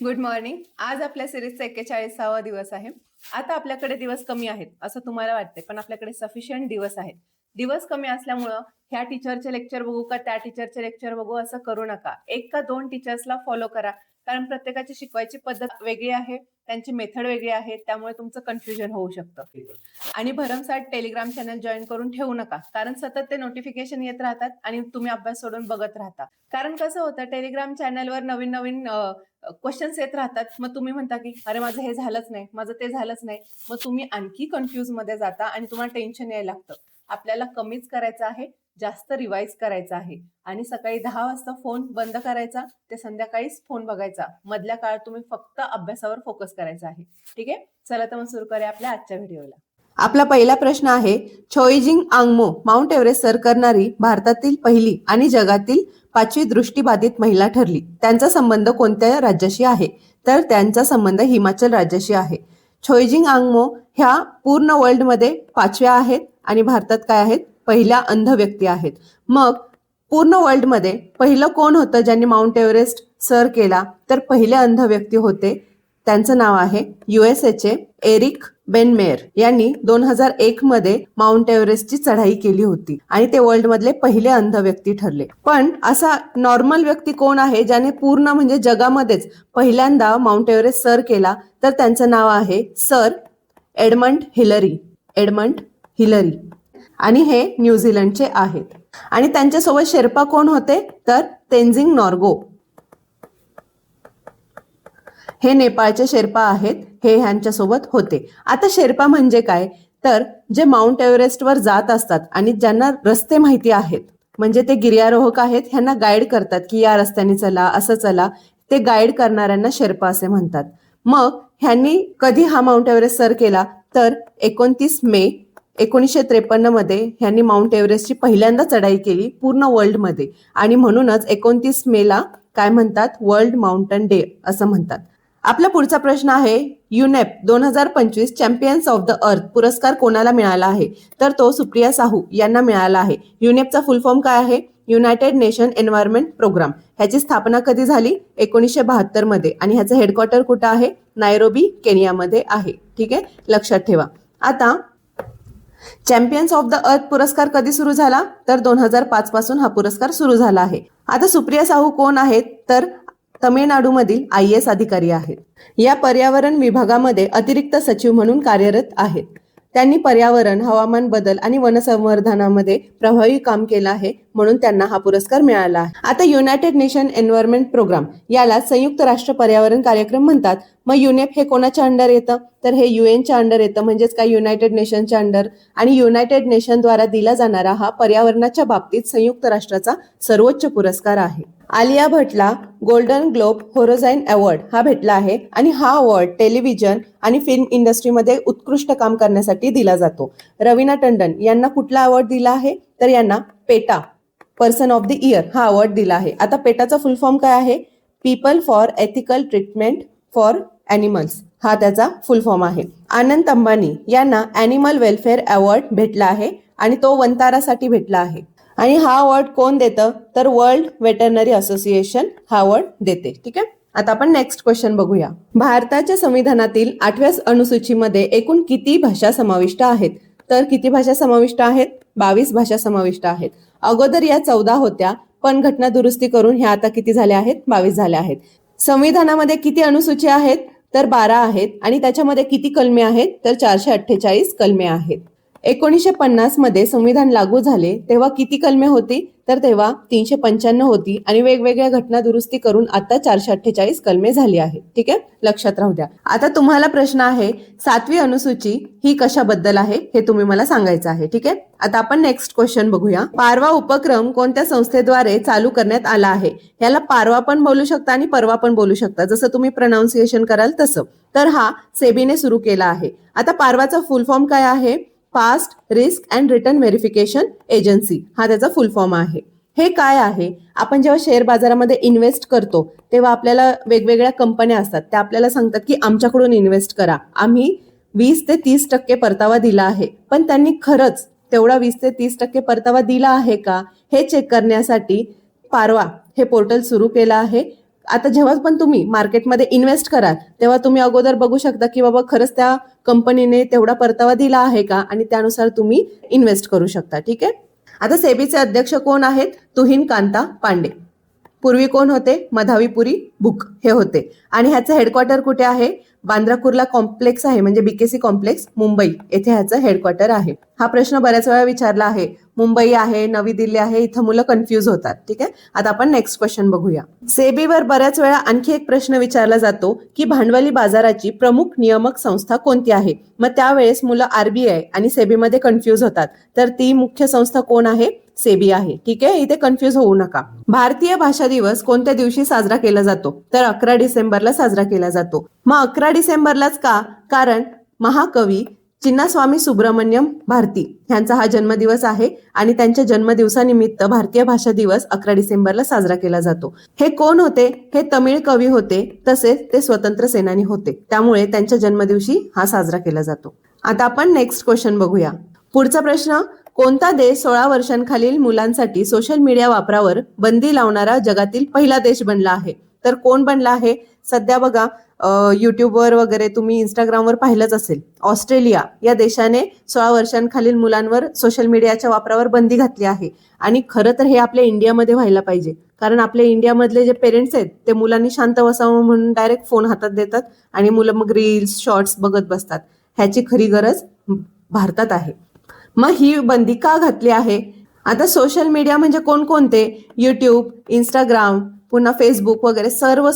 Good morning. आज आपल्या सिरीजचा 41वा दिवस आहे. आता आपल्याकडे दिवस कमी आहेत असं तुम्हाला वाटते, पण आपल्याकडे सफिशियंट दिवस आहेत. दिवस कमी असल्यामुळं ह्या टीचरचे लेक्चर बघू का त्या टीचरचे लेक्चर बघू असं करू नका. 1 का 2 टीचर्सला फॉलो करा. कारण प्रत्येकाची शिकवायची पद्धत वेगळी आहे, त्यांची मेथड वेगळी आहे, त्यामुळे तुमचं कन्फ्युजन होऊ शकतं. आणि भरमसाठ टेलिग्राम चॅनल जॉईन करून ठेवू नका, कारण सतत ते नोटिफिकेशन येत राहतात आणि तुम्ही अभ्यास सोडून बघत राहता. कारण कसं होतं, टेलिग्राम चॅनलवर नवीन नवीन क्वेश्चन्स येत राहतात. मग तुम्ही म्हणता की अरे माझं हे झालंच नाही, माझं ते झालंच नाही. मग तुम्ही आणखी कन्फ्यूज मध्ये जाता आणि तुम्हाला टेन्शन यायला लागतं. आपल्याला कमीच करायचं आहे, जास्त रिवाइज करायचं आहे. आणि सकाळी 10 वाजता फोन बंद करायचा, ते संध्याकाळीच फोन बघायचा. मधल्या काळात तुम्ही फक्त अभ्यासावर फोकस करायचा आहे. ठीक आहे, चला तर मग सुरू करूया आपल्या आजच्या व्हिडिओला. आपला पहिला प्रश्न आहे, छोइजिंग आंगमो माउंट एव्हरेस्ट सर करणारी भारतातील पहिली आणि जगातील 5वी दृष्टिबाधित महिला ठरली. त्यांचा संबंध कोणत्या राज्याशी आहे? तर त्यांचा संबंध हिमाचल राज्याशी आहे. छोइजिंग आंगमो ह्या पूर्ण वर्ल्डमध्ये 5व्या आहेत आणि भारतात काय आहेत? पहिल्या अंध व्यक्ती आहेत. मग पूर्ण वर्ल्डमध्ये पहिलं कोण होतं ज्यांनी माउंट एव्हरेस्ट सर केला? तर पहिले अंध व्यक्ती होते, त्यांचं नाव आहे USA एरिक बेनमेयर यांनी 2001 मध्ये माउंट एव्हरेस्टची चढाई केली होती आणि ते वर्ल्ड मधले पहिले अंध व्यक्ती ठरले. पण असा नॉर्मल व्यक्ती कोण आहे ज्याने पूर्ण म्हणजे जगामध्येच पहिल्यांदा माउंट एव्हरेस्ट सर केला? तर त्यांचं नाव आहे sir Edmund Hillary. Edmund Hillary आणि हे न्यूझीलंडचे आहेत. आणि त्यांच्यासोबत शेर्पा कोण होते? तर तेन्झिंग नॉर्गो. हे नेपाळचे शेर्पा आहेत, हे ह्यांच्यासोबत होते. आता शेर्पा म्हणजे काय? तर जे माउंट एव्हरेस्टवर जात असतात आणि ज्यांना रस्ते माहिती आहेत, म्हणजे ते गिर्यारोहक आहेत, ह्यांना गाईड करतात की या रस्त्याने चला, असं चला. ते गाईड करणाऱ्यांना शेर्पा असे म्हणतात. मग ह्यांनी कधी हा माउंट एव्हरेस्ट सर केला? तर 29 मे 1953 मध्ये ह्यांनी माउंट एव्हरेस्टची पहिल्यांदा चढाई केली पूर्ण वर्ल्डमध्ये आणि म्हणूनच 29 मेला काय म्हणतात? वर्ल्ड माउंटन डे असं म्हणतात. आपला पुढचा प्रश्न आहे, युनेप 2025 चॅम्पियन्स ऑफ द अर्थ पुरस्कार कोणाला मिळाला आहे? तर तो सुप्रिया साहू यांना मिळाला आहे. युनेपचा फुल फॉर्म काय आहे? United Nation Environment Programme. ह्याची स्थापना कधी झाली? 1972 मध्ये. आणि ह्याचं हेडक्वार्टर कुठं आहे? नायरोबी, केनियामध्ये आहे. ठीक आहे, लक्षात ठेवा. आता चॅम्पियन्स ऑफ द अर्थ पुरस्कार कधी सुरू झाला? तर 2005 पासून हा पुरस्कार सुरू झाला आहे. आता सुप्रिया साहू कोण आहेत? तर तमिळनाडूमधील IAS अधिकारी आहेत. या पर्यावरण विभागामध्ये अतिरिक्त सचिव म्हणून कार्यरत आहेत. त्यांनी पर्यावरण, हवामान बदल आणि वनसंवर्धनामध्ये प्रभावी काम केलं आहे, म्हणून त्यांना हा पुरस्कार मिळाला आहे. आता युनायटेड नेशन एन्व्हायरमेंट प्रोग्राम याला संयुक्त राष्ट्र पर्यावरण कार्यक्रम म्हणतात. मग युनेप हे कोणाच्या अंडर येतं? तर हे UNच्या अंडर येतं, म्हणजेच काय युनायटेड नेशनच्या अंडर. आणि युनायटेड नेशन द्वारा दिला जाणारा हा पर्यावरणाच्या बाबतीत संयुक्त राष्ट्राचा सर्वोच्च पुरस्कार आहे. Alia भट्टला golden globe horizon award हा भेटला आहे आणि हा अवॉर्ड टेलिव्हिजन आणि फिल्म इंडस्ट्रीमध्ये उत्कृष्ट काम करण्यासाठी दिला जातो. रवीना टंडन यांना कुठला अवॉर्ड दिला आहे? तर यांना PETA person of the year हा अवॉर्ड दिला आहे. आता पेटाचा फुल फॉर्म काय आहे? People for ethical treatment for animals हा त्याचा फुल फॉर्म आहे. आनंद अंबानी यांना ॲनिमल वेलफेअर अवॉर्ड भेटला आहे आणि तो वंतारासाठी भेटला आहे. आणि हा अवॉर्ड कोण देतं? तर वर्ल्ड वेटरनरी असोसिएशन हा अवॉर्ड देते. ठीक आहे, आता आपण नेक्स्ट क्वेश्चन बघूया. भारताच्या संविधानातील 8व्या अनुसूचीमध्ये एकूण किती भाषा समाविष्ट आहेत? तर किती भाषा समाविष्ट आहेत? 22 भाषा समाविष्ट आहेत. अगोदर या 14 होत्या, पण घटना दुरुस्ती करून ह्या आता किती झाल्या आहेत? 22 झाल्या आहेत. संविधानामध्ये किती अनुसूची आहेत? तर 12 आहेत. आणि त्याच्यामध्ये किती कलमे आहेत? तर 448 कलमे आहेत. 1950 मध्ये संविधान लागू झाले तेव्हा किती कलमे होती? तर तेव्हा 395 होती आणि वेगवेगळ्या घटना दुरुस्ती करून आता 448 कलमे झाली आहेत. ठीक आहे, लक्षात राहू द्या. आता तुम्हाला प्रश्न आहे, 7वी अनुसूची ही कशाबद्दल आहे हे तुम्ही मला सांगायचं आहे. ठीक आहे, आता आपण नेक्स्ट क्वेश्चन बघूया. पारवा उपक्रम कोणत्या संस्थेद्वारे चालू करण्यात आला आहे? याला पारवा पण बोलू शकता आणि परवा पण बोलू शकता, जसं तुम्ही प्रोनाउन्सिएशन कराल तसं. तर हा सेबीने सुरू केला आहे. आता पारवाचा फुल फॉर्म काय आहे? Fast risk and return verification agency हा त्याचा फुल फॉर्म आहे. हे काय आहे? आपण जेव्हा शेअर बाजारामध्ये इन्व्हेस्ट करतो तेव्हा आपल्याला वेगवेगळ्या कंपन्या असतात, त्या आपल्याला सांगतात की आमच्याकडून इन्व्हेस्ट करा, आम्ही 20 ते 30% परतावा दिला आहे. पण त्यांनी खरंच तेवढा 20 ते 30% परतावा दिला आहे का हे चेक करण्यासाठी पारवा हे पोर्टल सुरू केलं आहे. आता जेव्हा पण तुम्ही मार्केटमध्ये इन्व्हेस्ट कराल तेव्हा तुम्ही अगोदर बघू शकता की बाबा खरंच त्या कंपनीने तेवढा परतावा दिला आहे का, आणि त्यानुसार तुम्ही इन्व्हेस्ट करू शकता. ठीक आहे. आता सेबीचे अध्यक्ष कोण आहेत? तुहिन कांता पांडे. पूर्वी कोण होते? मधावीपुरी बुक हे होते. आणि ह्याचं हेडक्वार्टर कुठे आहे? बांद्रा कुर्ला कॉम्प्लेक्स आहे, म्हणजे बीकेसी कॉम्प्लेक्स, मुंबई येथे ह्याचं हेडक्वार्टर आहे. हा प्रश्न बऱ्याच वेळा विचारला आहे. मुंबई आहे, नवी दिल्ली आहे, इथं मुलं कन्फ्यूज होतात. ठीक आहे. आता आपण नेक्स्ट क्वेश्चन बघूया. सेबीवर बऱ्याच वेळा आणखी एक प्रश्न विचारला जातो की भांडवली बाजाराची प्रमुख नियामक संस्था कोणती आहे? मग त्यावेळेस मुलं आरबीआय आणि सेबीमध्ये कन्फ्यूज होतात. तर ती मुख्य संस्था कोण आहे? सेबी आहे. ठीक आहे. इथे कन्फ्यूज होऊ नका. भारतीय भाषा दिवस कोणत्या दिवशी साजरा केला जातो? तर 11 डिसेंबरला साजरा केला जातो. मग 11 डिसेंबरलाच का? कारण महाकवी चिन्नास्वामी सुब्रमण्यम भारती यांचा हा जन्मदिवस आहे आणि त्यांच्या जन्मदिवसानिमित्त भारतीय भाषा दिवस 11 डिसेंबरला साजरा केला जातो. हे कोण होते? हे तमिळ कवी होते, तसेच ते स्वतंत्र सेनानी होते. त्यामुळे त्यांच्या जन्मदिवशी हा साजरा केला जातो. आता आपण नेक्स्ट क्वेश्चन बघूया. पुढचा प्रश्न, कोणता देश 16 वर्षांखालील मुलांसाठी सोशल मीडिया वापरावर बंदी लावणारा जगातील पहिला देश बनला आहे? तर कोण बनला आहे? सध्या बघा युट्यूबवर वगैरे तुम्ही इंस्टाग्रामवर पाहिलंच असेल. ऑस्ट्रेलिया या देशाने 16 वर्षांखालील मुलांवर सोशल मीडियाच्या वापरावर बंदी घातली आहे. आणि खरं तर हे आपल्या इंडियामध्ये व्हायला पाहिजे, कारण आपल्या इंडियामधले जे पेरेंट्स आहेत ते मुलांनी शांत बसावं म्हणून डायरेक्ट फोन हातात देतात आणि मुलं मग रील्स शॉर्ट्स बघत बसतात. ह्याची खरी गरज भारतात आहे. मग ही बंदी का घातली आहे? आता सोशल मीडिया म्हणजे कोणकोणते? युट्यूब, इंस्टाग्राम, पुन्हा फेसबुक वगैरे सर्व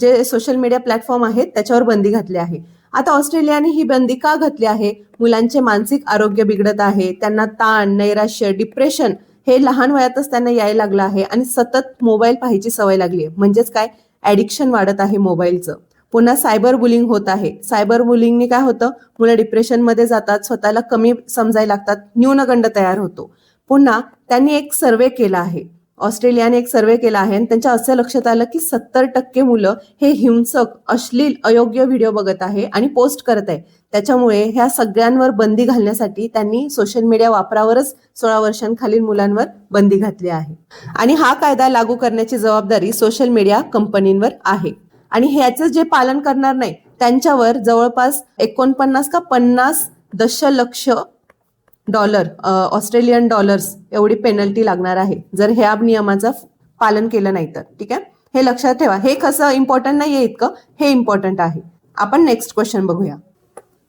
जे सोशल मीडिया प्लॅटफॉर्म आहेत त्याच्यावर बंदी घातली आहे. आता ऑस्ट्रेलियाने ही बंदी का घातली आहे? मुलांचे मानसिक आरोग्य बिघडत आहे, त्यांना ताण, नैराश्य, डिप्रेशन हे लहान वयातच त्यांना यायला लागलं आहे आणि सतत मोबाईल पाहायची सवय लागली आहे. म्हणजेच काय? ॲडिक्शन वाढत आहे मोबाईलचं. पुन्हा सायबर बुलिंग होत आहे. सायबर बुलिंगने काय होतं? मुलं डिप्रेशनमध्ये जातात, स्वतःला कमी समजायला लागतात, न्यूनगंड तयार होतो. पुन्हा त्यांनी एक सर्वे केला आहे, ऑस्ट्रेलियाने एक सर्वे केला आहे आणि त्यांच्या असं लक्षात आलं की 70% मुलं हे हिंसक, अश्लील, अयोग्य व्हिडिओ बघत आहे आणि पोस्ट करत आहे. त्याच्यामुळे ह्या सगळ्यांवर बंदी घालण्यासाठी त्यांनी सोशल मीडिया वापरावरच 16 वर्षांखालील मुलांवर बंदी घातली आहे. आणि हा कायदा लागू करण्याची जबाबदारी सोशल मीडिया कंपनींवर आहे. आणि ह्याचं जे पालन करणार नाही त्यांच्यावर जवळपास 49 का 50 दशलक्ष डॉलर, ऑस्ट्रेलियन डॉलर्स एवढी पेनल्टी लागणार आहे जर ह्या नियमाचं पालन केलं नाही तर. ठीक आहे. हे लक्षात ठेवा. हे कसं इम्पॉर्टंट नाहीये इतकं, हे इम्पॉर्टंट आहे. आपण नेक्स्ट क्वेश्चन बघूया.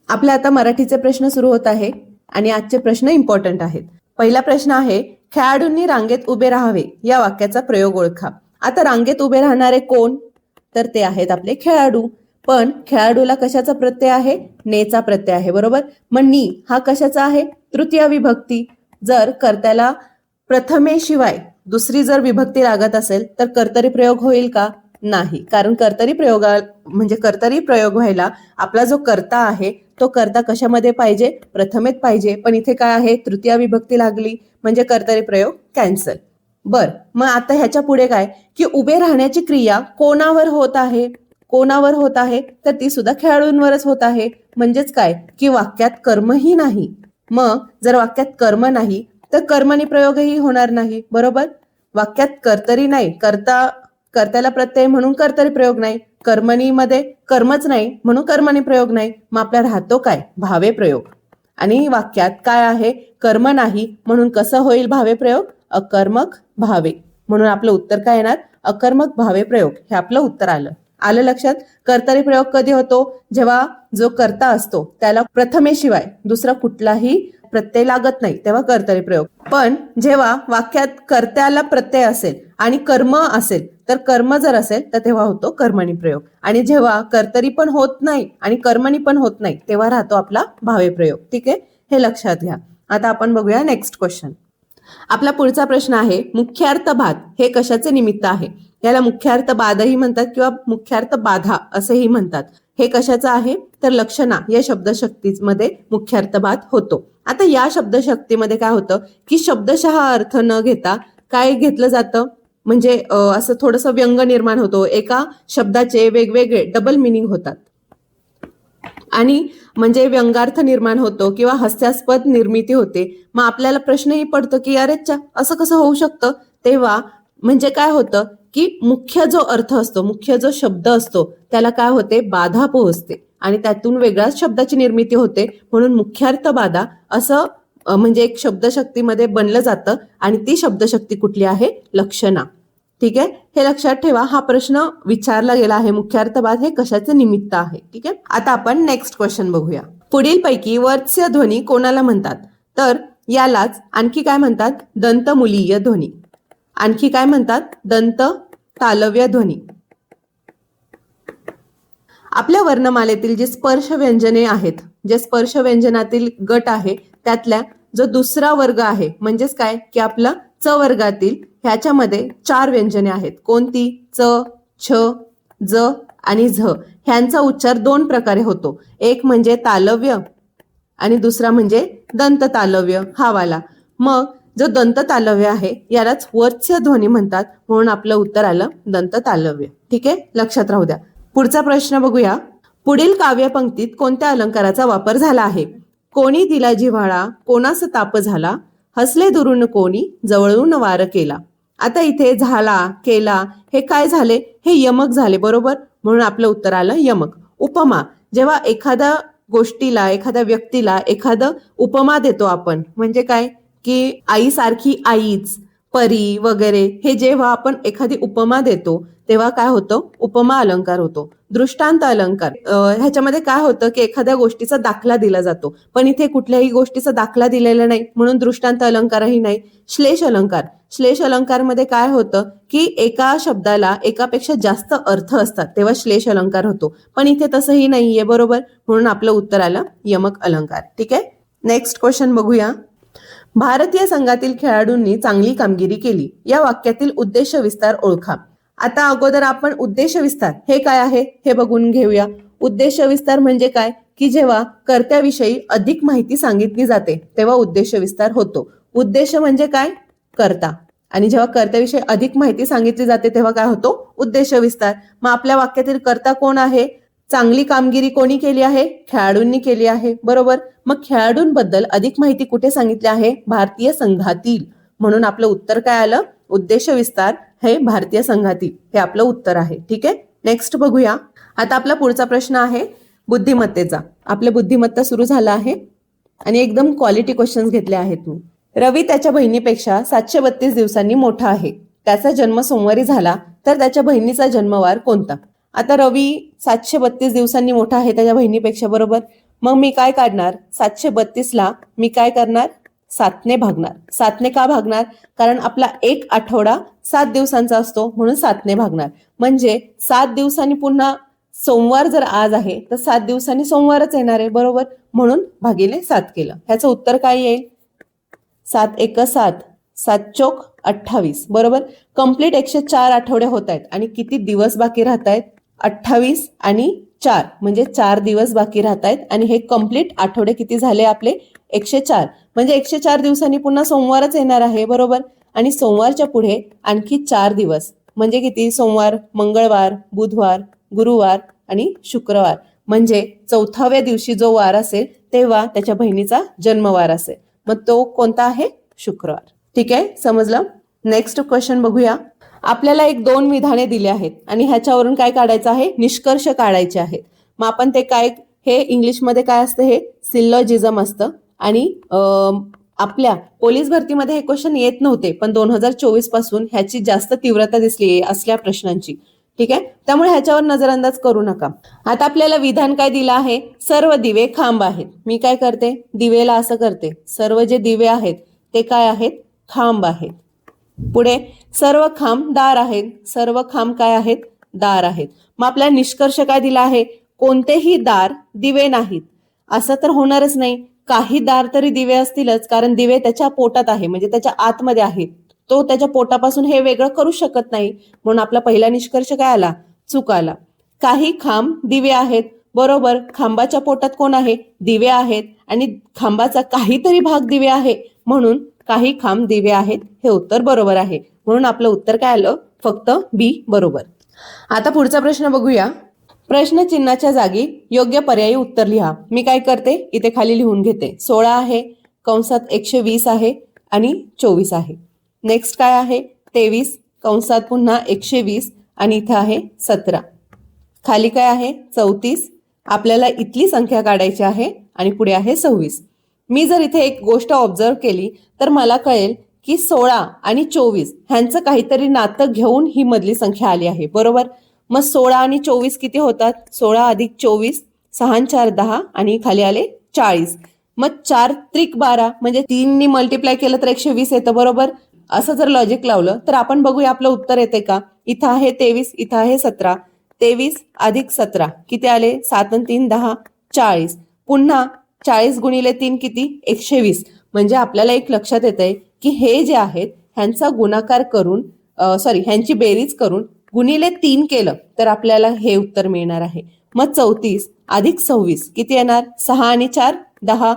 आपले आता मराठीचे प्रश्न सुरू होत आहे आणि आजचे प्रश्न इम्पॉर्टंट आहेत. पहिला प्रश्न आहे, खेळाडूंनी रांगेत उभे राहावे या वाक्याचा प्रयोग ओळखा. आता रांगेत उभे राहणारे कोण? तर ते आहेत आपले खेळाडू. पण खेळाडूला कशाचा प्रत्यय आहे? नेचा प्रत्यय आहे, बरोबर. मग नी हा कशाचा आहे? तृतीय विभक्ती. जर कर्त्याला प्रथमेशिवाय दुसरी जर विभक्ती लागत असेल तर कर्तरी प्रयोग होईल का? नाही, कारण कर्तरी प्रयोग व्हायला आपला जो कर्ता आहे तो कर्ता कशामध्ये पाहिजे? प्रथमेत पाहिजे. पण इथे काय आहे? तृतीय विभक्ती लागली म्हणजे कर्तरी प्रयोग कॅन्सल. बर, मग आता ह्याच्या पुढे काय की उभे राहण्याची क्रिया कोणावर होत आहे? कोणावर होत आहे? तर ती सुद्धा खेळाडूंवरच होत आहे. म्हणजेच काय की वाक्यात कर्मही नाही. मग जर वाक्यात कर्म नाही तर कर्मणी प्रयोगही होणार नाही, बरोबर. वाक्यात कर्तरी नाही, कर्त्याला प्रत्यय म्हणून कर्तरी प्रयोग नाही, कर्मणी मध्ये कर्मच नाही म्हणून कर्मणी प्रयोग नाही. मग आपला राहतो काय? भावे प्रयोग. आणि वाक्यात काय आहे? कर्म नाही म्हणून कसं होईल भावे प्रयोग? अकर्मक भावे. म्हणून आपलं उत्तर काय येणार? अकर्मक भावे प्रयोग. हे आपलं उत्तर आलं लक्षात. कर्तरी प्रयोग कधी होतो? जेव्हा जो कर्ता असतो त्याला प्रथमेशिवाय दुसरा कुठलाही प्रत्यय लागत नाही तेव्हा कर्तरी प्रयोग. पण जेव्हा वाक्यात कर्त्याला प्रत्यय असेल आणि कर्म असेल तर कर्म जर असेल तर तेव्हा होतो कर्मणी प्रयोग. आणि जेव्हा कर्तरी पण होत नाही आणि कर्मणी पण होत नाही तेव्हा राहतो आपला भावे प्रयोग. ठीक आहे, हे लक्षात घ्या. आता आपण बघूया नेक्स्ट क्वेश्चन. आपला पुढचा प्रश्न आहे, मुख्यार्थ बाध हे कशाचे निमित्त आहे? याला मुख्यार्थ बाधही म्हणतात किंवा मुख्यार्थ बाधा असेही म्हणतात. हे कशाचं आहे? तर लक्षणा या शब्दशक्तीमध्ये मुख्यार्थ बाध होतो. आता या शब्दशक्तीमध्ये काय होतं की शब्दशः अर्थ न घेता काय घेतलं जातं? म्हणजे असं थोडंसं व्यंग निर्माण होतो. एका शब्दाचे वेगवेगळे डबल मिनिंग होतात आणि म्हणजे व्यंगार्थ निर्माण होतो किंवा हास्यास्पद निर्मिती होते. मग आपल्याला प्रश्नही पडतो की अरेच्चा असं कसं होऊ शकतं? तेव्हा म्हणजे काय होतं की मुख्य जो अर्थ असतो, मुख्य जो शब्द असतो त्याला काय होते, बाधा पोहोचते आणि त्यातून वेगळ्याच शब्दाची निर्मिती होते. म्हणून मुख्यार्थ बाधा असं म्हणजे एक शब्दशक्तीमध्ये बनलं जातं आणि ती शब्दशक्ती कुठली आहे, लक्षणा. ठीक आहे, हे लक्षात ठेवा. हा प्रश्न विचारला गेला आहे, मुख्यार्थबाद हे कशाचे निमित्त आहे. ठीक आहे, आता आपण नेक्स्ट क्वेश्चन बघूया. पुढील पैकी वर्त्य ध्वनी कोणाला म्हणतात? तर यालाच आणखी काय म्हणतात, दंतमुलीय ध्वनी. आणखी काय म्हणतात, दंत तालव्य ध्वनी. आपल्या वर्णमालेतील जे स्पर्श व्यंजने आहेत, जे स्पर्श व्यंजनातील गट आहे त्यातल्या जो दुसरा वर्ग आहे, म्हणजेच काय की आपला च वर्गातील, ह्याच्यामध्ये 4 व्यंजने आहेत. कोणती? च, छ, ज आणि झ. ह्यांचा उच्चार 2 प्रकारे होतो. एक म्हणजे तालव्य आणि दुसरा म्हणजे दंत तालव्य, हा वाला. मग जो दंत तालव्य आहे यालाच वर्त्य ध्वनी म्हणतात, म्हणून आपलं उत्तर आलं दंत तालव्य. ठीक आहे, लक्षात राहू द्या. पुढचा प्रश्न बघूया. पुढील काव्यपंक्तीत कोणत्या अलंकाराचा वापर झाला आहे? कोणी दिला जिव्हाळा, कोणास ताप झाला, हसले दुरून कोणी, जवळून वार केला. आता इथे झाला, केला हे काय झाले, हे यमक झाले, बरोबर. म्हणून आपलं उत्तर आलं यमक. उपमा, जेव्हा एखाद्या गोष्टीला, एखाद्या व्यक्तीला एखादं उपमा देतो आपण, म्हणजे काय की आईसारखी आईच, परी वगैरे, हे जेव्हा आपण एखादी उपमा देतो तेव्हा काय होतं, उपमा अलंकार होतो. दृष्टांत अलंकार, ह्याच्यामध्ये काय होतं की एखाद्या गोष्टीचा दाखला दिला जातो, पण इथे कुठल्याही गोष्टीचा दाखला दिलेला नाही, म्हणून दृष्टांत अलंकारही नाही. श्लेष अलंकार, श्लेष अलंकार मध्ये काय होतं की एका शब्दाला एकापेक्षा जास्त अर्थ असतात, तेव्हा श्लेष अलंकार होतो, पण इथे तसंही नाहीये, बरोबर. म्हणून आपलं उत्तर आलं यमक अलंकार. ठीक आहे, नेक्स्ट क्वेश्चन बघूया. भारतीय संघातील खेळाडूंनी चांगली कामगिरी केली, या वाक्यातील उद्देश विस्तार ओळखा. आता अगोदर आपण उद्देश विस्तार हे काय आहे हे बघून घेऊया. उद्देश विस्तार म्हणजे काय की जेव्हा कर्त्याविषयी अधिक माहिती सांगितली जाते तेव्हा उद्देश विस्तार होतो. उद्देश म्हणजे काय, कर्ता, आणि जेव्हा कर्त्याविषयी अधिक माहिती सांगितली जाते तेव्हा काय होतो, उद्देश विस्तार. मग आपल्या वाक्यातील कर्ता कोण आहे? चांगली कामगिरी कोणी केली आहे? खेळाडूंनी केली आहे, बरोबर. मग खेळाडूंबद्दल अधिक माहिती कुठे सांगितली आहे? भारतीय संघातील. म्हणून आपलं उत्तर काय आलं, उद्देश विस्तार हे भारतीय संघातील, हे आपलं उत्तर आहे. ठीक आहे, नेक्स्ट बघूया. आता आपला पुढचा प्रश्न आहे बुद्धिमत्तेचा. आपलं बुद्धिमत्ता सुरू झाला आहे आणि एकदम क्वालिटी क्वेश्चन्स घेतले आहेत मी. रवी त्याच्या बहिणीपेक्षा 732 दिवसांनी मोठा आहे. त्याचा जन्म सोमवारी झाला तर त्याच्या बहिणीचा जन्मवार कोणता? आता रवी 732 दिवसांनी मोठा आहे त्याच्या बहिणीपेक्षा, बरोबर. मग मी काय काढणार, 732ला मी काय करणार, 7ने भागणार. 7ने का भागणार? कारण आपला एक आठवडा 7 दिवसांचा असतो, म्हणून 7ने भागणार. म्हणजे 7 दिवसांनी पुन्हा सोमवार जर आज आहे तर 7 दिवसांनी सोमवारच येणार आहे, बरोबर. म्हणून भागिले 7 केलं. ह्याचं उत्तर काय येईल, 7 एक 7, 7 चोक 28, बरोबर. कंप्लीट 104 आठवडे होत आहेत आणि किती दिवस बाकी राहत आहेत, 28 आणि 4 म्हणजे 4 दिवस बाकी राहत आहेत आणि हे कंप्लीट आठवडे किती झाले आपले, 104. म्हणजे 104 दिवसांनी पुन्हा सोमवारच येणार आहे, बरोबर. आणि सोमवारच्या पुढे आणखी 4 दिवस म्हणजे किती, सोमवार, मंगळवार, बुधवार, गुरुवार आणि शुक्रवार. म्हणजे 4व्या दिवशी जो वार असेल तेव्हा त्याच्या बहिणीचा जन्मवार असेल, मग तो कोणता आहे, शुक्रवार. ठीक आहे, समजलं. नेक्स्ट क्वेश्चन बघूया. आपल्याला 1-2 विधाने दिली आहेत आणि ह्याच्यावरून काय काढायचं आहे, निष्कर्ष काढायचे आहेत. मग आपण ते काय, हे इंग्लिशमध्ये काय असतं, हे सिलोजिझम असतं. आणि आपल्या पोलीस भरतीमध्ये हे क्वेश्चन येत नव्हते, पण 2024 पासून ह्याची जास्त तीव्रता दिसली असल्या प्रश्नांची. ठीक आहे, त्यामुळे ह्याच्यावर नजरअंदाज करू नका. आता आपल्याला विधान काय दिलं आहे, सर्व दिवे खांब आहेत. मी काय करते, दिवेला असं करते, सर्व जे दिवे आहेत ते काय आहेत, खांब आहेत. पुढे सर्व खांब दार आहेत. सर्व खांब काय आहेत, दार आहेत. मग आपला निष्कर्ष काय दिला आहे, कोणतेही दार दिवे नाहीत. असं तर होणारच नाही, काही दार तरी दिवे असतीलच, कारण दिवे त्याच्या पोटात आहे, म्हणजे त्याच्या आतमध्ये आहेत. तो त्याच्या पोटापासून हे वेगळं करू शकत नाही. म्हणून आपला पहिला निष्कर्ष काय आला, चूक आला. काही खांब दिवे आहेत, बरोबर. खांबाच्या पोटात कोण आहे, दिवे आहेत, आणि खांबाचा काहीतरी भाग दिवे आहे, म्हणून काही खांब दिवे आहेत, हे उत्तर बरोबर आहे. म्हणून आपलं उत्तर काय आलं, फक्त बी बरोबर. आता पुढचा प्रश्न बघूया. प्रश्न चिन्हाच्या जागी योग्य पर्यायी उत्तर लिहा. मी काय करते, इथे खाली लिहून घेते. 16 आहे, कंसात 120 आहे आणि 24 आहे. नेक्स्ट काय आहे, 23 कंसात पुन्हा 120 आणि इथे आहे 17. खाली काय आहे 34. आपल्याला इथली संख्या काढायची आहे आणि पुढे आहे 26. मी जर इथे एक गोष्ट ऑब्झर्व केली तर मला कळेल की 16 आणि 24 ह्यांचं काहीतरी नातं घेऊन ही मधली संख्या आली आहे, बरोबर. मग 16 आणि 24 किती होतात? 16 अधिक 24, 6 4 10 आणि खाली आले 40. मग 4 त्रिक 12 म्हणजे 3 नी मल्टिप्लाय केलं तर 120 येतं, बरोबर. असं जर लॉजिक लावलं तर आपण बघूया आपलं उत्तर येते का. इथं आहे 23, इथं आहे 17. 23 अधिक 17 किती आले? 7 आणि 3 10, 40. पुन्हा 40 गुणिले 3 किती? 120. म्हणजे आपल्याला एक लक्षात येतंय की हे जे आहेत ह्यांचा गुणाकार करून ह्यांची बेरीज करून गुणिले 3 केलं तर आपल्याला हे उत्तर मिळणार आहे. मग 34 अधिक 26 किती येणार? 6 आणि 4 10,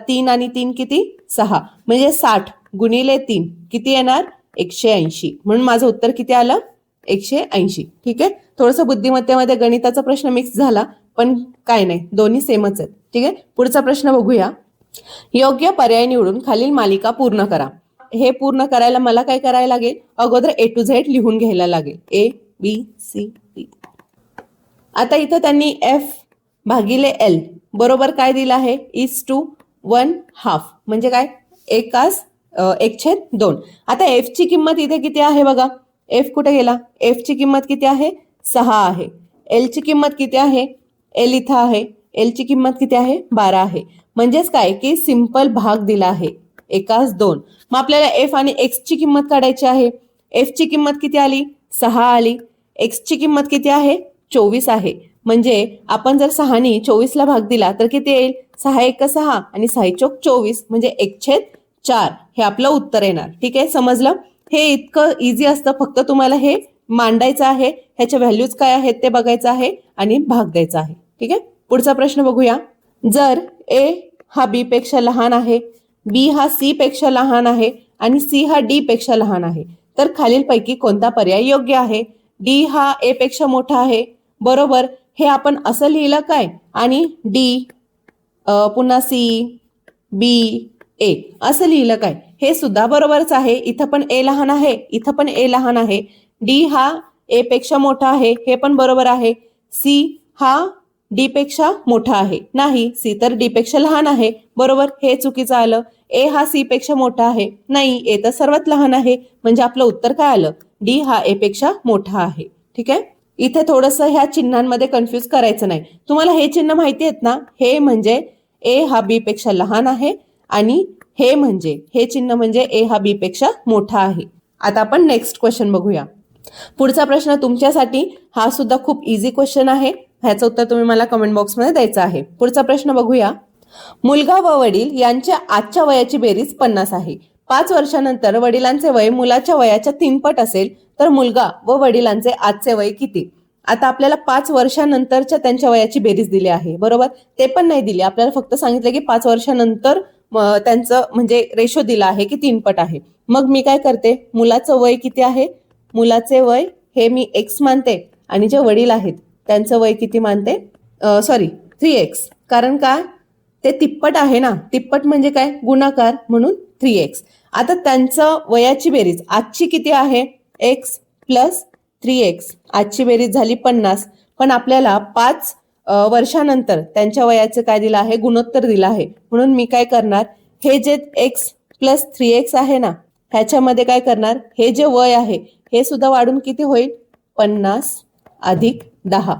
3 आणि 3 किती? 6. म्हणजे 60 गुणिले 3 किती येणार? 180. म्हणून माझं उत्तर किती आलं? 180. ठीक आहे. थोडंसं बुद्धिमत्तेमध्ये गणिताचा प्रश्न मिक्स झाला, पण काय नाही, दोन्ही सेमच आहेत. ठीक आहे. पुढचा प्रश्न बघूया. योग्य पर्याय निवडून खालील मालिका पूर्ण करा. हे पूर्ण करायला मला काय करायला लागेल? अगोदर A to Z लिहून घ्यायला लागेल. A B C D. आता इथं त्यांनी F भागिले L बरोबर काय दिलं आहे? इज टू 1/2 म्हणजे काय? 1/2. आता F ची किंमत इथे किती आहे बघा. F कुठे गेला? F ची किंमत किती आहे? 6 आहे. L ची किंमत किती आहे? L इथं आहे. L ची किंमत किती आहे? 12 आहे. म्हणजेच काय की सिंपल भाग दिला आहे 1/2. मग आपल्याला F आणि X ची किंमत काढायची आहे. F ची किंमत किती आली? 6 आली. X ची किंमत किती आहे? 24 आहे. म्हणजे आपण जर 6 नी 24 ला भाग दिला तर किती येईल? 6 1 6 आणि 6 चोक 24 म्हणजे 1/4 हे आपलं उत्तर येणार. ठीक आहे, समजलं? हे इतकं इझी असतं. फक्त तुम्हाला हे मांडायचं आहे, ह्याच्या व्हॅल्यूज काय आहेत ते बघायचं आहे आणि भाग द्यायचा आहे. ठीक आहे. पुढचा प्रश्न बघूया. जर A हा B पेक्षा लहान आहे, B हा C पेक्षा लहान आहे आणि C हा D पेक्षा लहान आहे, तर खालीलपैकी कोणता पर्याय योग्य आहे? D हा A पेक्षा मोठा आहे, बरोबर. हे आपण असं लिहिलं काय? आणि D पुन्हा C B A असं लिहिलं काय? हे सुद्धा बरोबरच आहे. इथं पण A लहान आहे, इथं पण A लहान आहे. D हा A पेक्षा मोठा आहे, हे पण बरोबर आहे. C हा D पेक्षा मोठा आहे, नाही. C तर D पेक्षा लहान आहे, बरोबर. हे चुकीचं आलं. A हा C पेक्षा मोठा आहे, नाही. A तर सर्वात लहान आहे. म्हणजे आपलं उत्तर काय आलं? D हा A पेक्षा मोठा आहे. ठीक आहे. इथे थोडंसं ह्या चिन्हांमध्ये कन्फ्युज करायचं नाही. तुम्हाला हे चिन्ह माहिती आहेत ना? हे म्हणजे A हा B पेक्षा लहान आहे आणि हे चिन्ह म्हणजे A हा B पेक्षा मोठा आहे. आता आपण नेक्स्ट क्वेश्चन बघूया. पुढचा प्रश्न तुमच्यासाठी हा सुद्धा खूप इझी क्वेश्चन आहे. ह्याचं उत्तर तुम्ही मला कमेंट बॉक्समध्ये द्यायचं आहे. पुढचा प्रश्न बघूया. मुलगा व वडील यांच्या आजच्या वयाची बेरीज 50 आहे. 5 वर्षानंतर वडिलांचे वय मुलाच्या वयाच्या 3 पट असेल तर मुलगा व वडिलांचे आजचे वय किती? आता आपल्याला 5 वर्षानंतरच्या त्यांच्या वयाची बेरीज दिली आहे, बरोबर. ते पण नाही दिली, आपल्याला फक्त सांगितलं की 5 वर्षानंतर त्यांचं म्हणजे रेशो दिला आहे की 3 पट आहे. मग मी काय करते? मुलाचं वय किती आहे? मुलाचे वय हे मी x मानते आणि जे वडील आहेत त्यांचं वय किती मानते? 3x. कारण काय? ते तिप्पट आहे ना. तिप्पट म्हणजे काय? गुणाकार, म्हणून 3x. आता त्यांचं वयाची बेरीज आजची किती आहे? x plus 3x. आजची बेरीज झाली 50. पण आपल्याला 5 वर्षानंतर त्यांच्या वयाचं काय दिलं आहे? गुणोत्तर दिलं आहे. म्हणून मी काय करणार? हे जे x प्लस 3x आहे ना, ह्याच्यामध्ये काय करणार? हे जे वय आहे हे सुद्धा वाढून किती होईल? 50 अधिक 10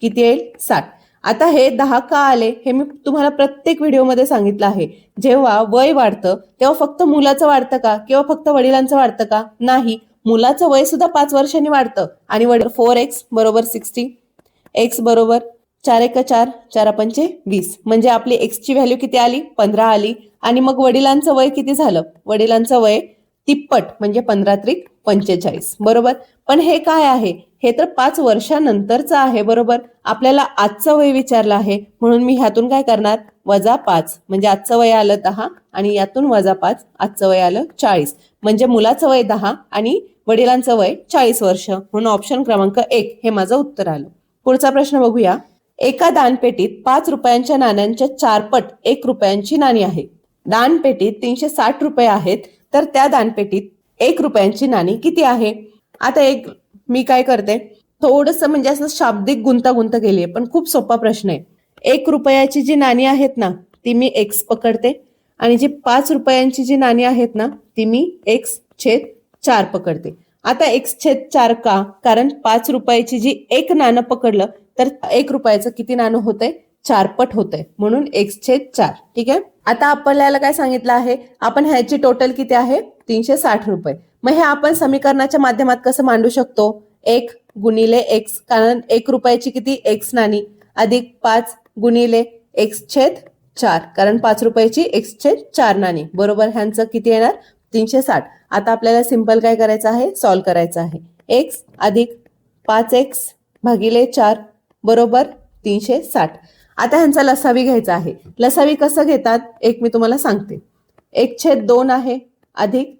किती येईल? 60. आता हे 10 का आले हे मी तुम्हाला प्रत्येक व्हिडिओमध्ये सांगितलं आहे. जेव्हा वय वाढतं तेव्हा फक्त मुलाचं वाढतं का किंवा फक्त वडिलांचं वाढतं का? नाही. मुलाचं वय सुद्धा 5 वर्षांनी वाढतं आणि वडील 4x बरोबर 60, x बरोबर 4 1 4, 4 5 20. म्हणजे आपली x ची व्हॅल्यू किती आली? 15 आली. आणि मग वडिलांचं वय किती झालं? वडिलांचं वय तिप्पट म्हणजे 15 त्रिक 45, बरोबर. पण हे काय आहे? हे तर 5 वर्षानंतरचं आहे, बरोबर. आपल्याला आजचं वय विचारलं आहे, म्हणून मी ह्यातून काय करणार? -5 म्हणजे आजचं वय आलं 10 आणि यातून -5 आजचं वय आलं 40. म्हणजे मुलाचं वय 10 आणि वडिलांचं वय 40 वर्ष. म्हणून ऑप्शन क्रमांक 1 हे माझं उत्तर आलं. पुढचा प्रश्न बघूया. एका दानपेटीत 5 रुपयांच्या नाण्यांच्या 4 पट 1 रुपयांची नाणी आहे. दानपेटीत 360 रुपये आहेत, तर त्या दानपेटीत 1 रुपयांची नाणी किती आहे? आता एक मी काय करते, थोडंसं म्हणजे असं शाब्दिक गुंतागुंत केली आहे, पण खूप सोपा प्रश्न आहे. 1 रुपयाची जी नाणी आहेत ना, ती मी एक्स पकडते आणि जी 5 रुपयांची जी नाणी आहेत ना, ती मी x/4 पकडते. आता x/4 का? कारण 5 रुपयाची जी एक नाणं पकडलं तर 1 रुपयाचं किती नाणं होतंय? 4 पट होतंय, म्हणून x/4. ठीक आहे. आता आपल्याला काय सांगितलं आहे, आपण ह्याची टोटल किती आहे? 360 रुपये. मग हे आपण समीकरणाच्या माध्यमात कसं मांडू शकतो? 1 गुणिले x, कारण 1 रुपयाची किती? x नाणी, अधिक 5 गुणिले x/4, कारण 5 रुपयाची x/4 नाणी, बरोबर. ह्यांचं किती येणार? 360. आता आपल्याला सिंपल काय करायचं आहे? सॉल्व्ह करायचं आहे. x अधिक 5x भागिले 4 बरोबर 360. आता ह्यांचा लसावी घ्यायचा आहे. लसावी कसं घेतात? एक मी तुम्हाला सांगते. 1/2 आहे अधिक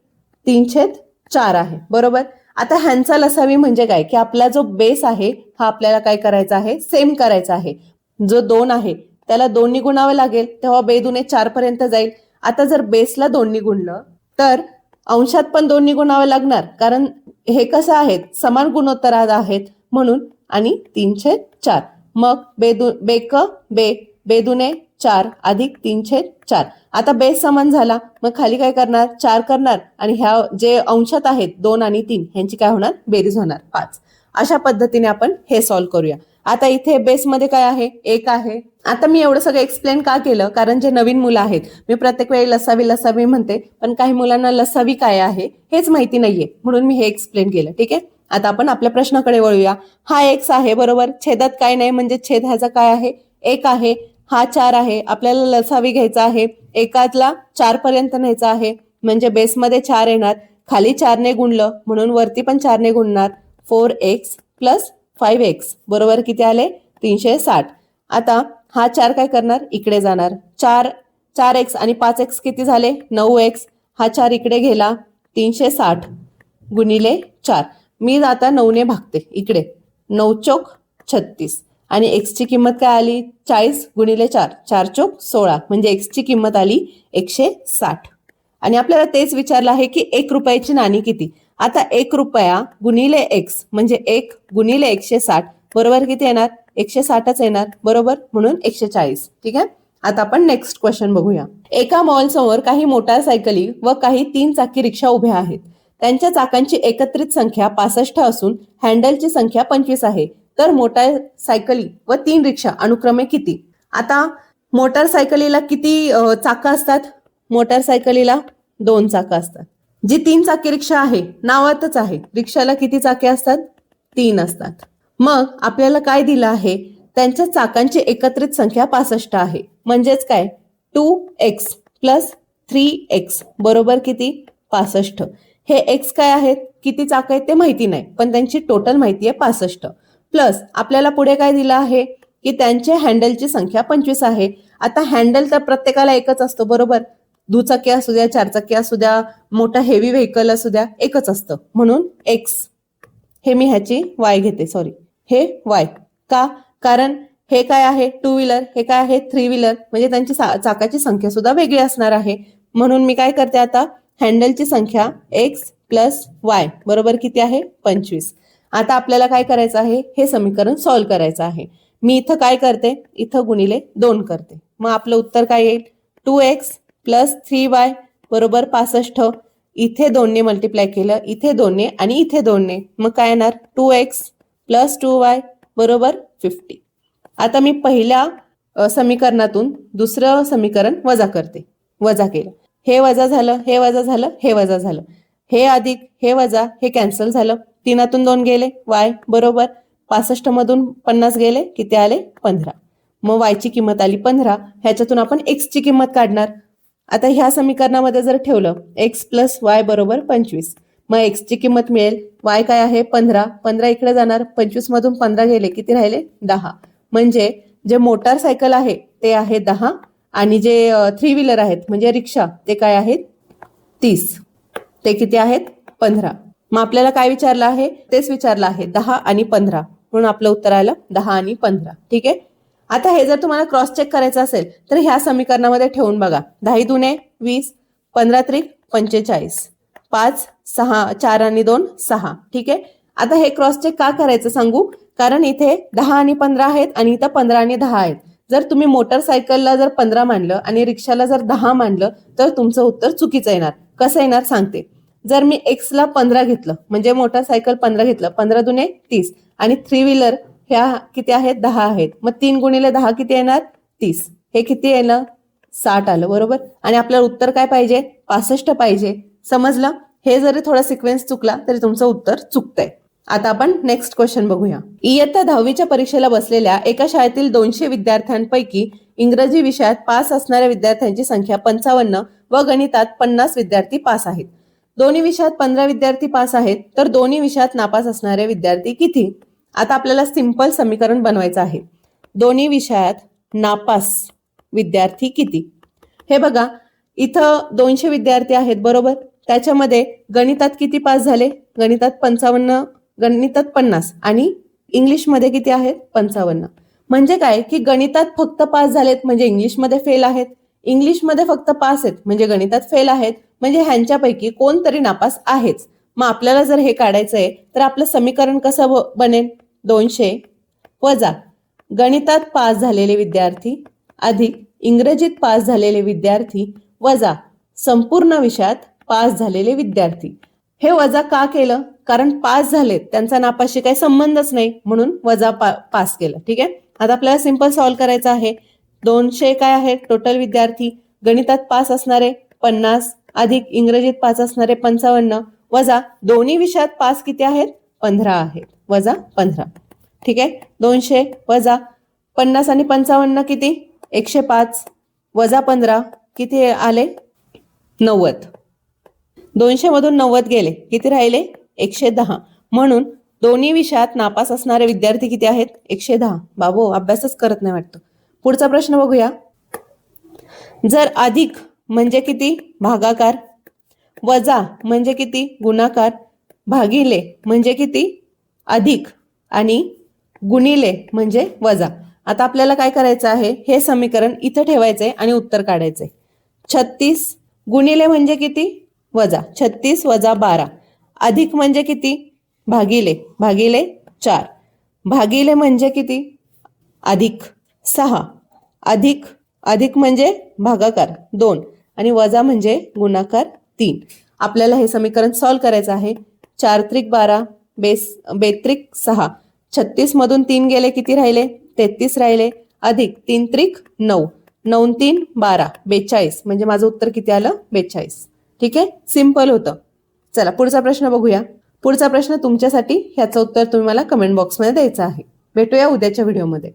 3/4 आहे, बरोबर. आता ह्यांचा लसावी म्हणजे काय, की आपला जो बेस आहे हा आपल्याला काय करायचा आहे? सेम करायचा आहे. जो 2 आहे त्याला 2 ने गुणावं लागेल, तेव्हा 2 दुणे 4 पर्यंत जाईल. आता जर बेसला 2 ने गुणलं तर अंशात पण 2 ने गुणावं लागणार, कारण हे कसं आहेत? समान गुणोत्तरात आहेत म्हणून. आणि 3/4. मग बे दुणे 4 अधिक 3/4. आता बेस समान झाला, मग खाली काय करणार? 4 करणार आणि ह्या जे अंशात आहेत 2 आणि 3 ह्यांची काय होणार? बेरीज होणार 5. अशा पद्धतीने आपण हे सॉल्व्ह करूया. आता इथे बेसमध्ये काय आहे? 1 आहे. आता मी एवढं सगळं एक्सप्लेन का केलं? कारण जे नवीन मुलं आहेत, मी प्रत्येक वेळी लसावी म्हणते, पण काही मुलांना लसावी काय आहे हेच माहिती नाहीये, म्हणून मी हे एक्सप्लेन केलं. ठीक आहे. आता आपण आपल्या प्रश्नाकडे वळूया. हा x आहे, बरोबर. छेदात काय नाही, म्हणजे छेद ह्याचा काय आहे? 1 आहे. हा 4 आहे. आपल्याला लसावी घ्यायचा आहे. एकातला 4 पर्यंत न्यायचा आहे, म्हणजे बेसमध्ये 4 येणार. खाली 4 ने गुणलं म्हणून वरती पण 4 ने गुणणार. 4x प्लस 5x बरोबर किती आले? 360. आता हा 4 काय करणार? इकडे जाणार. 4x आणि 5x किती झाले? 9x. हा 4 इकडे गेला. 360 गुणिले 4. मी आता 9 ने भागते इकडे. 9 चोक 36 आणि x ची किंमत काय आली? 40 गुणिले 4. 4 चोक 16, म्हणजे x ची किंमत आली 160. आणि आपल्याला तेच विचारलं आहे की 1 रुपयाची नाणी किती. आता 1 रुपया गुणिले x म्हणजे 1 गुणिले 160 बरोबर किती येणार? 160च येणार, बरोबर. म्हणून 140. ठीक आहे. आता आपण नेक्स्ट क्वेश्चन बघूया. एका मॉल समोर काही मोटारसायकली व काही 3 चाकी रिक्षा उभ्या आहेत. त्यांच्या चाकांची एकत्रित संख्या 65 असून हँडलची संख्या 25 आहे. तर मोटारसायकली व 3 रिक्षा अनुक्रमे किती? आता मोटारसायकलीला किती चाकं असतात? मोटारसायकलीला 2 चाकं असतात. जी 3 चाकी रिक्षा आहे, नावातच आहे, रिक्षाला किती चाके असतात? 3 असतात. मग आपल्याला काय दिलं आहे? त्यांच्या चाकांची एकत्रित संख्या 65 आहे. म्हणजेच काय? 2x प्लस 3x बरोबर किती? 65. हे x काय आहेत? किती चाकं आहेत ते माहिती नाही, पण त्यांची टोटल माहिती आहे 65. प्लस आपल्याला पुढे काय दिलं आहे? की त्यांच्या हँडलची संख्या 25 आहे. आता हँडल तर प्रत्येकाला एकच असतो, बरोबर. दुचाकी असू द्या, 4 चाकी असू द्या, मोठा हेवी व्हेकल असू द्या, एकच असतं. म्हणून x हे मी ह्याची y घेते, सॉरी, हे y. का? कारण हे काय आहे? 2 व्हीलर, हे काय आहे? 3 व्हीलर, म्हणजे त्यांची चाकाची संख्या सुद्धा वेगळी असणार आहे. म्हणून मी काय करते आता? हँडलची संख्या x प्लस y बरोबर किती आहे? 25. आता आपल्याला काय करायचं आहे? हे समीकरण सॉल्व्ह करायचं आहे. मी इथं काय करते? इथं गुणिले 2 करते. मग आपलं उत्तर काय येईल? 2x प्लस 3y बरोबर 65. इथे 2 ने मल्टिप्लाय केलं, इथे 2 ने आणि इथे 2 ने, मग काय येणार? 2x प्लस 2y बरोबर 50. आता मी पहिल्या समीकरणातून दुसरं समीकरण वजा करते. वजा केलं, हे वजा झालं, हे वजा झालं, हे वजा झालं, हे अधिक हे वजा, हे कॅन्सल झालं. 3तून 2 गेले, y बरोबर 65 मधून 50 गेले, किती आले? 15. मग y ची किंमत आली 15. ह्याच्यातून आपण x ची किंमत काढणार. आता ह्या समीकरणामध्ये जर ठेवलं x प्लस y बरोबर 25, मग x ची किंमत मिळेल, y काय आहे? 15. 15 इकडे जाणार, 25 मधून 15 गेले, किती राहिले? 10. म्हणजे जे मोटारसायकल आहे ते आहे 10 आणि जे 3 व्हीलर आहेत म्हणजे रिक्षा ते काय आहेत? 30. ते किती आहेत? 15. मग आपल्याला काय विचारलं आहे? तेच विचारलं आहे, 10 आणि 15, म्हणून आपलं उत्तर आलं 10 आणि 15. ठीक आहे. आता हे जर तुम्हाला क्रॉस चेक करायचं असेल तर ह्या समीकरणामध्ये ठेवून बघा. 10 दुणे 20, 15 त्रिक 45, 5 6 4 आणि 2 6. ठीक आहे. आता हे क्रॉस चेक का करायचं सांगू, कारण इथे 10 आणि 15 आहेत आणि इथं 15 आणि 10 आहेत. जर तुम्ही मोटरसायकलला जर 15 मानलं आणि रिक्षाला जर 10 मानलं तर तुमचं उत्तर चुकीचं येणार. कसं येणार सांगते. जर मी एक्सला 15 घेतलं म्हणजे मोटरसायकल 15 घेतलं, 15 दुने 30 आणि 3 व्हीलर ह्या किती आहेत 10 आहेत. मग 3 गुणिले 10 किती येणार 30. हे किती येलं 60 आलं बरोबर. आणि आपल्याला उत्तर काय पाहिजे 65 पाहिजे. समजलं. हे जरी थोडा सिक्वेन्स चुकला तरी तुमचं उत्तर चुकतंय. आता आपण नेक्स्ट क्वेश्चन बघूया. इयत्ता 10वीच्या परीक्षेला बसलेल्या एका शाळेतील 200 विद्यार्थ्यांपैकी इंग्रजी विषयात पास असणाऱ्या विद्यार्थ्यांची संख्या 55 व गणितात 50 विद्यार्थी पास आहेत. दोन्ही विषयात 15 विद्यार्थी पास आहेत तर दोन्ही विषयात नापास असणारे विद्यार्थी किती? आता आपल्याला सिंपल समीकरण बनवायचं आहे. दोन्ही विषयात नापास विद्यार्थी किती? हे बघा इथं 200 विद्यार्थी आहेत बरोबर. त्याच्यामध्ये गणितात किती पास झाले? गणितात 55, गणितात 50 आणि इंग्लिशमध्ये किती आहेत 55. म्हणजे काय की गणितात फक्त पास झालेत म्हणजे इंग्लिशमध्ये फेल आहेत. इंग्लिशमध्ये फक्त पास आहेत म्हणजे गणितात फेल आहेत. म्हणजे ह्यांच्यापैकी कोणतरी नापास आहेच. मग आपल्याला जर हे काढायचंय तर आपलं समीकरण कसं बनेल? 200 वजा गणितात पास झालेले विद्यार्थी अधिक इंग्रजीत पास झालेले विद्यार्थी वजा संपूर्ण विषयात पास झालेले विद्यार्थी. हे वजा का केलं? कारण पास झालेत त्यांचा नापासशी काही संबंधच नाही म्हणून वजा पास केलं. ठीक आहे. आता आपल्याला सिंपल सॉल्व्ह करायचं आहे. 200 काय आहे टोटल विद्यार्थी, गणितात पास असणारे 50 अधिक इंग्रजीत पास असणारे 55 वजा दोन्ही विषयात पास किती आहेत 15 आहेत वजा 15. ठीक आहे. 200 वजा 50 आणि 55 किती 105 वजा 15 किती आले 90. 200 मधून 90 गेले किती राहिले 110. म्हणून दोन्ही विषयात नापास असणारे विद्यार्थी किती आहेत 110. बाबू अभ्यासच करत नाही वाटतं. पुढचा प्रश्न बघूया. जर अधिक म्हणजे किती भागाकार, वजा म्हणजे किती गुणाकार, भागिले म्हणजे किती अधिक आणि गुणिले म्हणजे वजा. आता आपल्याला काय करायचं आहे हे समीकरण इथं ठेवायचंय आणि उत्तर काढायचंय. 36 गुणिले म्हणजे किती वजा 36 वजा 12 अधिक म्हणजे किती भागिले 4 भागिले म्हणजे किती अधिक 6 अधिक म्हणजे भागाकार 2 आणि वजा म्हणजे गुणाकार 3. आपल्याला हे समीकरण सॉल्व्ह करायचं आहे. 4 त्रिक 12 बेत्रिक 6 36 मधून 3 गेले किती राहिले 33 राहिले अधिक 3 त्रिक 9 9 3 12 42 म्हणजे माझं उत्तर किती आलं 42. ठीक आहे. सिंपल होतं. चला पुढचा प्रश्न बघूया. पुढचा प्रश्न तुमच्यासाठी ह्याचं उत्तर तुम्ही मला कमेंट बॉक्समध्ये द्यायचं आहे. भेटूया उद्याच्या व्हिडिओमध्ये.